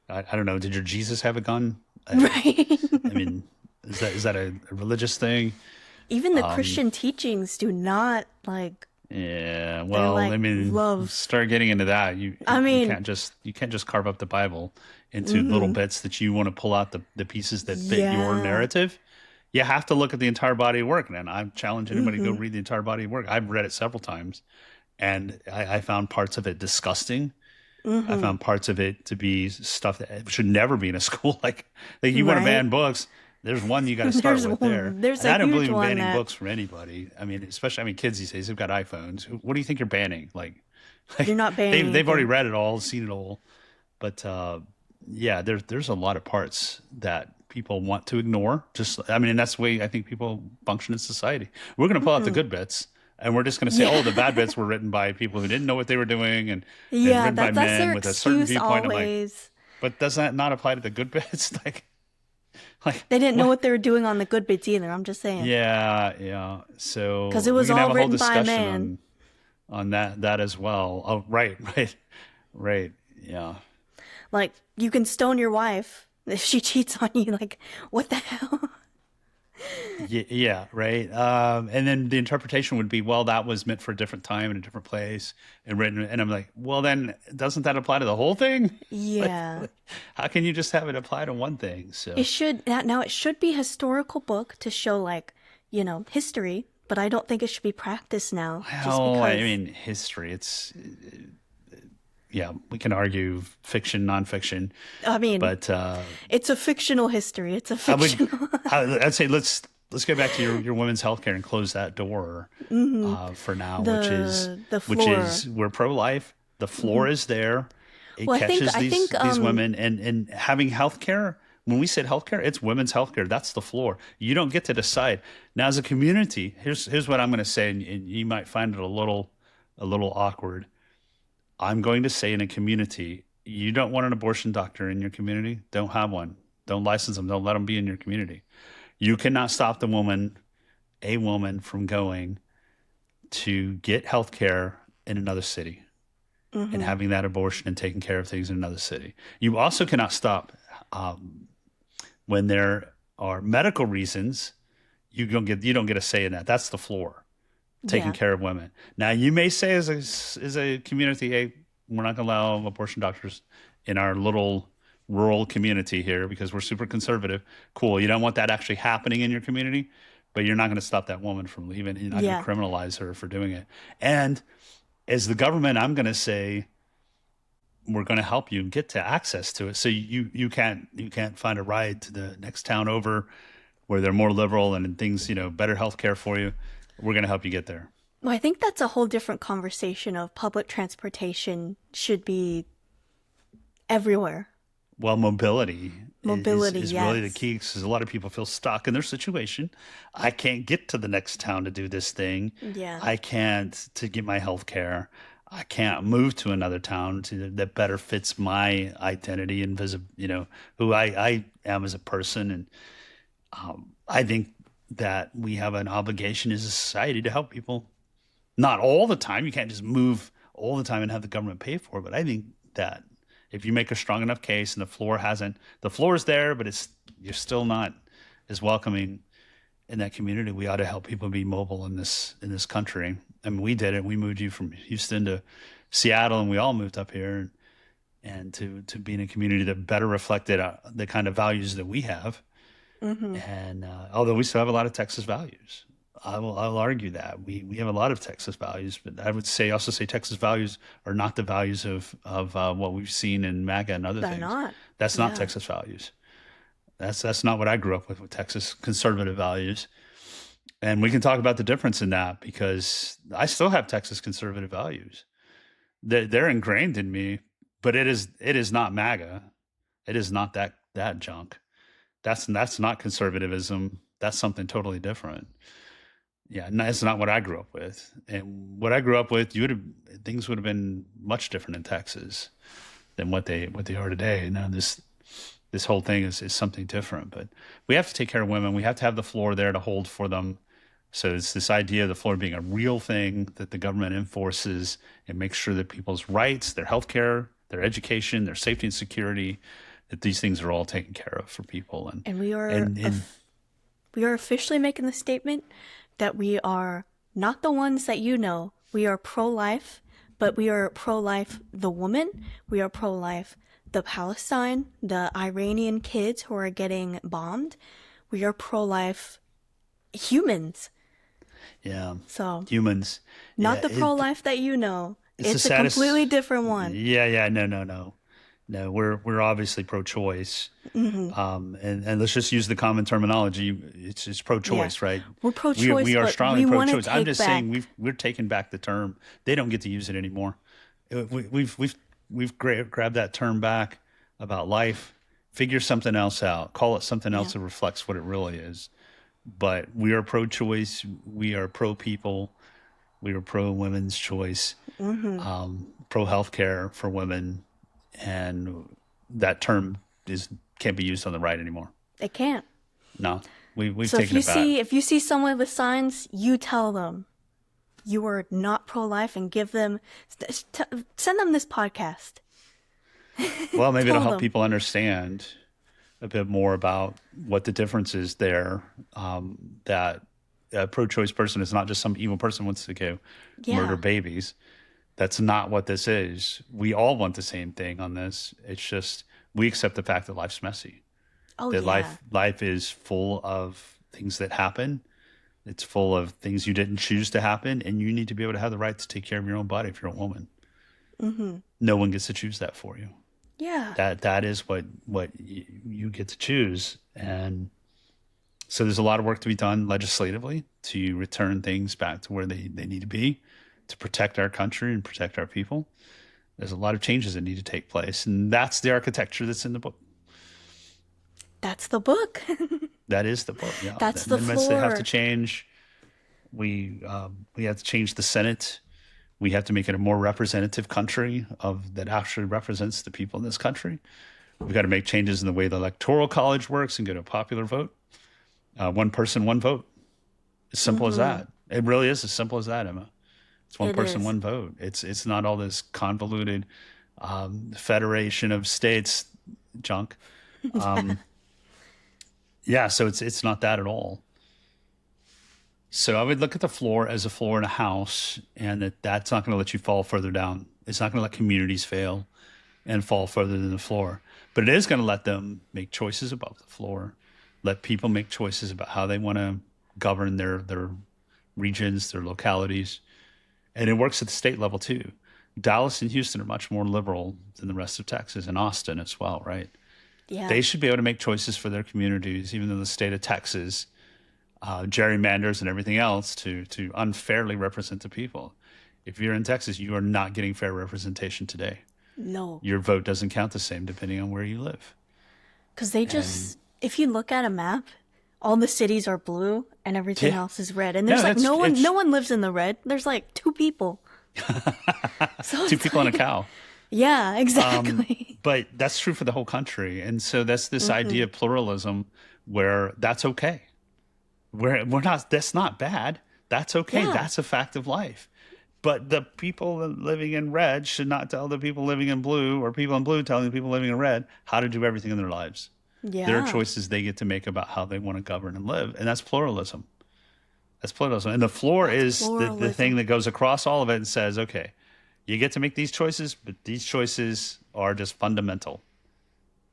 I don't know, did your Jesus have a gun? Right. I mean, is that a religious thing? Even the Christian teachings do not like, Yeah, they're well, like I mean, love. start getting into that. You I you mean, can't just carve up the Bible into little hmm, bits that you want to pull out the pieces that fit your yeah. narrative. You have to look at the entire body of work, and I challenge anybody to go Hmm. read the entire body of work. I've read it several times, and I found parts of it disgusting. I Hmm. found parts of it to be stuff that should never be in a school. Like you want to Right. ban books, there's one you got to start There's with there. one, there's And a I don't huge believe in one banning that books from anybody. I mean, especially, kids these days, they've got iPhones. What do you think you're banning? Like, you're like not banning they've already anything. read it all, seen it all. But yeah, there's a lot of parts that people want to ignore. I mean, and that's the way I think people function in society. We're going to pull out the Hmm. good bits, and we're just going to say, oh, Yeah. the bad bits were written by people who didn't know what they were doing, and Yeah, written by that's their men with a certain excuse viewpoint. I'm like, always. but does that not apply to the good bits? Like They didn't know what? what they were doing on the good bits either. I'm just saying. Yeah, yeah. Because So it we was can have all a whole written by a discussion man. on that as well. Oh, right, right, right. Yeah. Like, you can stone your wife if she cheats on you. Like, what the hell? Yeah, right. And then the interpretation would be, well, that was meant for a different time and a different place and written. And I'm like, well, then doesn't that apply to the whole thing? Yeah. How can you just have it apply to one thing? It So, should, now it should be a historical book to show, like, history, but I don't think it should be practiced now just well, I because, mean, history, yeah, we can argue fiction, nonfiction, I mean, but it's a fictional history. It's a I would, fictional. I'd say let's get back to your women's healthcare and close that door Hmm. for now, The which floor. is we're pro life. The floor Hmm. is there. It Well, catches I think, these women, and having healthcare. When we said healthcare, it's women's healthcare. That's the floor. You don't get to decide. Now, as a community, here's what I'm going to say, and you might find it a little awkward. I'm going to say in a community, you don't want an abortion doctor in your community, don't have one. Don't license them. Don't let them be in your community. You cannot stop a woman from going to get health care in another city and hmm, having that abortion and taking care of things in another city. You also cannot stop when there are medical reasons. You don't get a say in that. That's the floor, taking yeah, care of women. Now, you may say as a community, hey, we're not going to allow abortion doctors in our little rural community here because we're super conservative. Cool. You don't want that actually happening in your community, but you're not going to stop that woman from leaving. You're not going to yeah, criminalize her for doing it. And as the government, I'm going to say we're going to help you get to access to it. So you can't find a ride to the next town over where they're more liberal and things, better health care for you. We're going to help you get there. Well, I think that's a whole different conversation of public transportation should be everywhere. Well, mobility Mobility, is really the yes. key because a lot of people feel stuck in their situation. I can't get to the next town to do this thing. Yeah. I can't to get my health care. I can't move to another town that better fits my identity and who I am as a person. And I think that we have an obligation as a society to help people. Not all the time. You can't just move all the time and have the government pay for it. But I think that if you make a strong enough case and the floor is there, but you're still not as welcoming in that community, we ought to help people be mobile in this country. I mean, we did it. We moved you from Houston to Seattle, and we all moved up here, and to be in a community that better reflected the kind of values that we have. Mm-hmm. And although we still have a lot of Texas values, I'll argue that we have a lot of Texas values, but I would also say Texas values are not the values of what we've seen in MAGA and other They're things. not. That's not Yeah. Texas values. That's not what I grew up with Texas conservative values. And we can talk about the difference in that because I still have Texas conservative values. They're ingrained in me, but it is not MAGA. It is not that junk. That's not conservatism. That's something totally different. Yeah, no, that's not what I grew up with. And what I grew up with, things would have been much different in Texas than what they are today. Now this whole thing is something different. But we have to take care of women. We have to have the floor there to hold for them. So it's this idea of the floor being a real thing that the government enforces and makes sure that people's rights, their health care, their education, their safety and security, that these things are all taken care of for people. And we are And we are officially making the statement that we are not the ones that you know. We are pro-life, but we are pro-life the woman. We are pro-life the Palestine, the Iranian kids who are getting bombed. We are pro-life humans. yeah, So, humans. not Yeah, the pro-life that you know. it's the It's a saddest. completely different one. Yeah. No. We're obviously pro-choice. Hmm. And let's just use the common terminology. It's Yeah. pro-choice, right? We're pro-choice, We are but strongly we want to pro-choice. I'm take just back. saying we're taking back the term. They don't get to use it anymore. We've grabbed that term back about life. Figure something else out. Call it something Yeah. else that reflects what it really is. But we are pro-choice. We are pro-people. We are pro-women's choice. Hmm. Pro-healthcare for women, and that term can't be used on the right anymore. It can't. No, we've So taken it back. if you see someone with signs, you tell them you are not pro-life and give them send them this podcast. Well, maybe it'll Tell help them. people understand a bit more about what the difference is there. That a pro-choice person is not just some evil person who wants to go murder Yeah. babies. That's not what this is. We all want the same thing on this. It's just we accept the fact that life's messy. Oh That yeah. life is full of things that happen. It's full of things you didn't choose to happen, and you need to be able to have the right to take care of your own body if you're a woman. Hmm. No one gets to choose that for you. Yeah. That is what you get to choose. And so there's a lot of work to be done legislatively to return things back to where they need to be to protect our country and protect our people. There's a lot of changes that need to take place, and that's the architecture that's in the book. That's the book. That is the book. Yeah, That's the the amendments that have to floor. change. We have to change the Senate. We have to make it a more representative country that actually represents the people in this country. We've got to make changes in the way the electoral college works and get a popular vote. One person, one vote. As simple as Hmm. that. It really is as simple as that, Emma. It's one It person, is. one vote. It's not all this convoluted federation of states junk. Yeah. Yeah, so it's not that at all. So I would look at the floor as a floor in a house, and that's not going to let you fall further down. It's not going to let communities fail and fall further than the floor, but it is going to let them make choices above the floor. Let people make choices about how they want to govern their regions, their localities, and it works at the state level too. Dallas and Houston are much more liberal than the rest of Texas, and Austin as well, right? Yeah. They should be able to make choices for their communities, even though the state of Texas gerrymanders and everything else to unfairly represent the people. If you're in Texas, you are not getting fair representation today. No. Your vote doesn't count the same depending on where you live. Because they And if you look at a map, all the cities are blue and everything yeah, else is red. And there's like it's no one lives in the red. There's like two people. So two it's people and a like, cow. yeah, exactly. But that's true for the whole country. And so that's this idea of pluralism where that's okay. We're not, that's not bad. That's okay. Yeah. That's a fact of life. But the people living in red should not tell the people living in blue, or people in blue telling the people living in red how to do everything in their lives. There are Yeah. choices they get to make about how they want to govern and live. And that's pluralism. That's pluralism. And the floor is the thing Pluralism. that goes across all of it and says, okay, you get to make these choices, but these choices are just fundamental.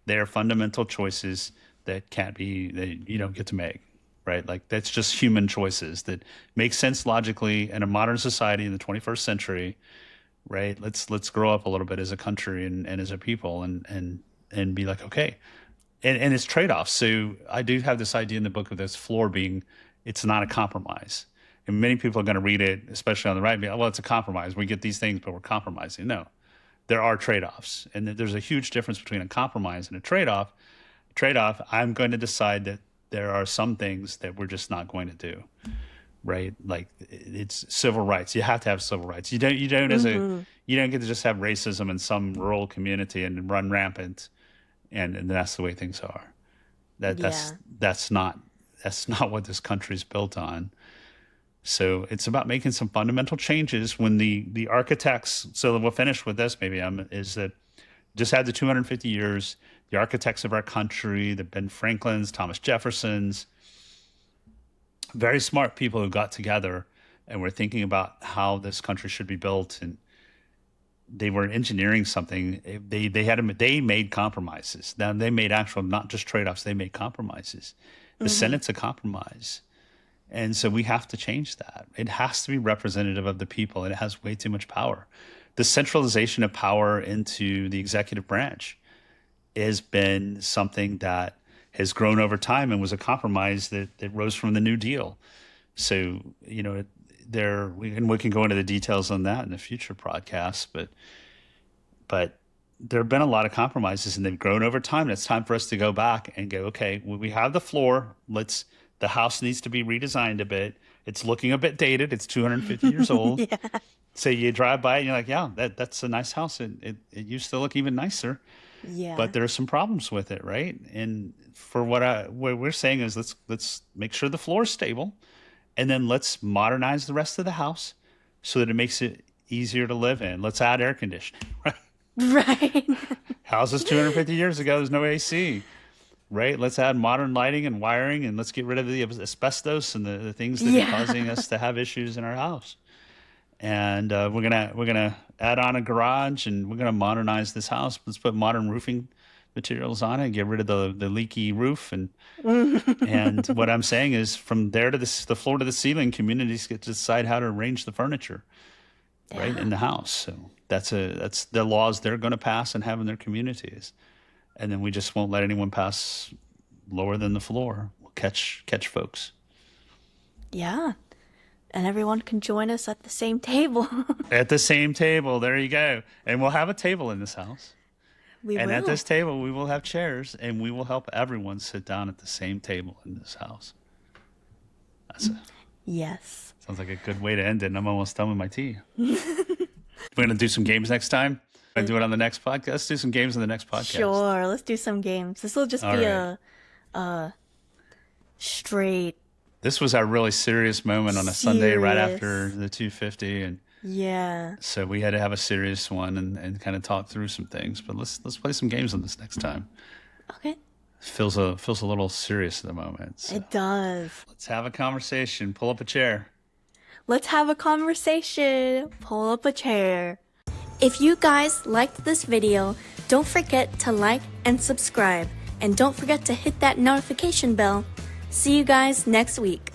They are fundamental choices that can't be, that you don't get to make, right? Like that's just human choices that make sense logically in a modern society in the 21st century, right? Let's grow up a little bit as a country and as a people and be like, okay. And it's trade-offs. So I do have this idea in the book of this floor being, it's not a compromise. And many people are going to read it, especially on the right, be like, well, it's a compromise. We get these things, but we're compromising. No, there are trade-offs. And there's a huge difference between a compromise and a trade-off. Trade-off, I'm going to decide that there are some things that we're just not going to do, right? Like it's civil rights. You have to have civil rights. You don't you don't get to just have racism in some rural community and run rampant and that's the way things are. Yeah. That's not what this country is built on. So it's about making some fundamental changes when the architects. So we'll finish with this. Maybe is that just had the 250 years. The architects of our country, the Ben Franklins, Thomas Jeffersons, very smart people who got together and were thinking about how this country should be built, and they were engineering something. They made compromises. Now they made actual, not just trade-offs. They made compromises. The Senate's a compromise, and so we have to change that. It has to be representative of the people, and it has way too much power. The centralization of power into the executive branch has been something that has grown over time and was a compromise that rose from the New Deal. So we can go into the details on that in a future podcast, but there have been a lot of compromises and they've grown over time. And it's time for us to go back and go, okay, we have the floor. The house needs to be redesigned a bit. It's looking a bit dated. It's 250 years old. Yeah. So you drive by and you're like, yeah, that's a nice house. It used to look even nicer, Yeah. but there are some problems with it, right? And for what we're saying is let's make sure the floor is stable. And then let's modernize the rest of the house so that it makes it easier to live in. Let's add air conditioning. Right? Right. Houses 250 years ago, there's no AC, right? Let's add modern lighting and wiring, and let's get rid of the asbestos and the things that are causing us to have issues in our house. And we're gonna add on a garage, and we're gonna modernize this house. Let's put modern roofing materials on it and get rid of the leaky roof. And what I'm saying is from there to the floor to the ceiling, communities get to decide how to arrange the furniture, right, in the house. So that's the laws they're going to pass and have in their communities. And then we just won't let anyone pass lower than the floor. We'll catch folks. Yeah. And everyone can join us at the same table. At the same table, there you go. And we'll have a table in this house. And At this table, we will have chairs, and we will help everyone sit down at the same table in this house. Yes. Sounds like a good way to end it, and I'm almost done with my tea. We're going to do some games next time. We're going to do it on the next podcast. Let's do some games on the next podcast. Sure. Let's do some games. This will just All be right. a straight. This was our really serious moment on a Sunday right Serious. after the 250, and Yeah. so we had to have a serious one and kind of talk through some things. But let's play some games on this next time. Okay. Feels a little serious at the moment. So It does. let's have a conversation. Pull up a chair. Let's have a conversation. Pull up a chair. If you guys liked this video, don't forget to like and subscribe. And don't forget to hit that notification bell. See you guys next week.